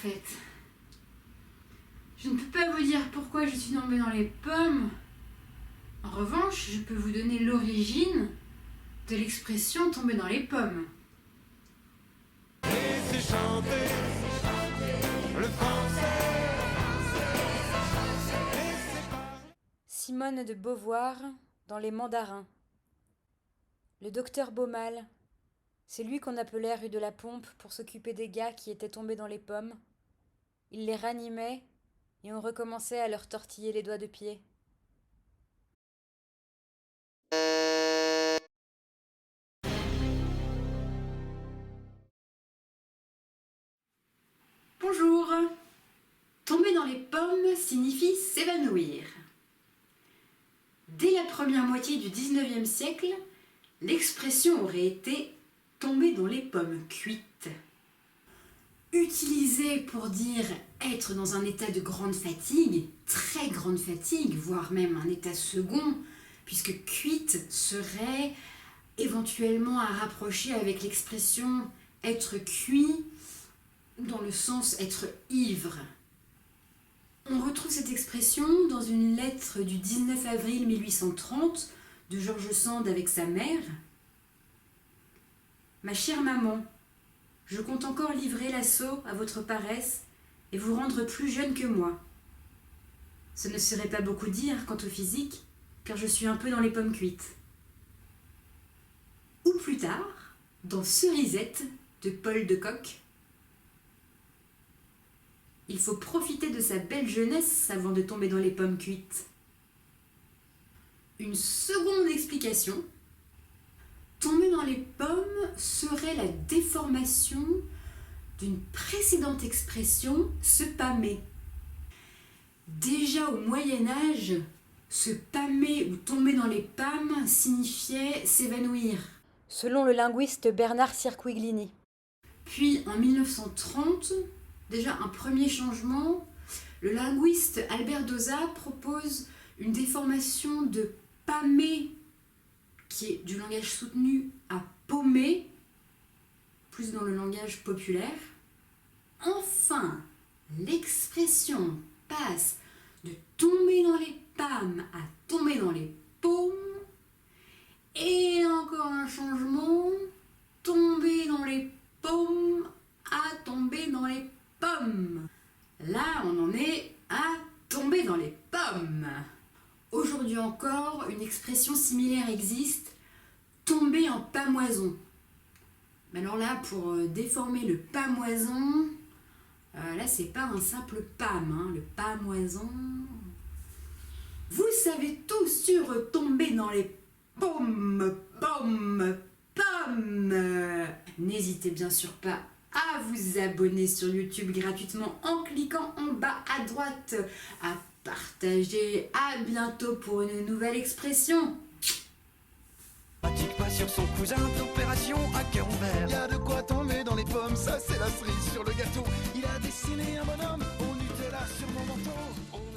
fait. Je ne peux pas vous dire pourquoi je suis tombée dans les pommes. En revanche, je peux vous donner l'origine de l'expression tomber dans les pommes. Laissez chanter le français. Simone de Beauvoir dans Les Mandarins. Le docteur Baumal, c'est lui qu'on appelait rue de la Pompe pour s'occuper des gars qui étaient tombés dans les pommes. Il les ranimait et on recommençait à leur tortiller les doigts de pied. Bonjour. Tomber dans les pommes signifie s'évanouir. Dès la première moitié du 19e siècle, l'expression aurait été tomber dans les pommes cuites. Utilisée pour dire être dans un état de grande fatigue, très grande fatigue, voire même un état second, puisque cuite serait éventuellement à rapprocher avec l'expression être cuit, dans le sens être ivre. On retrouve cette expression dans une lettre du 19 avril 1830 de George Sand avec sa mère. « Ma chère maman, je compte encore livrer l'assaut à votre paresse et vous rendre plus jeune que moi. Ce ne serait pas beaucoup dire quant au physique, car je suis un peu dans les pommes cuites. » Ou plus tard, dans Cerisette de Paul de Kock, il faut profiter de sa belle jeunesse avant de tomber dans les pommes cuites. Une seconde explication. Tomber dans les pommes serait la déformation d'une précédente expression, se pâmer. Déjà au Moyen-Âge, se pâmer ou tomber dans les pommes signifiait s'évanouir. Selon le linguiste Bernard Sirquiglini. Puis en 1930, déjà un premier changement, le linguiste Albert Dauzat propose une déformation de pâmer, qui est du langage soutenu, à paumer, plus dans le langage populaire. Enfin, l'expression passe de tomber dans les pommes à tomber dans les paumes, et encore un changement, tomber dans les paumes à tomber dans les pommes. Là, on en est à tomber dans les pommes. Aujourd'hui encore, une expression similaire existe, tomber en pâmoison. Mais alors là, pour déformer le pâmoison, là, c'est pas un simple pâme, hein, le pâmoison. Vous savez tout sur tomber dans les pommes, pommes, pommes. N'hésitez bien sûr pas à vous abonner sur YouTube gratuitement en cliquant en bas à droite, à partager. À bientôt pour une nouvelle expression. Pratique pas sur son cousin d'opération à cœur ouvert. Y a de quoi tomber dans les pommes, ça c'est la cerise sur le gâteau. Il a dessiné un bonhomme au Nutella sur mon manteau.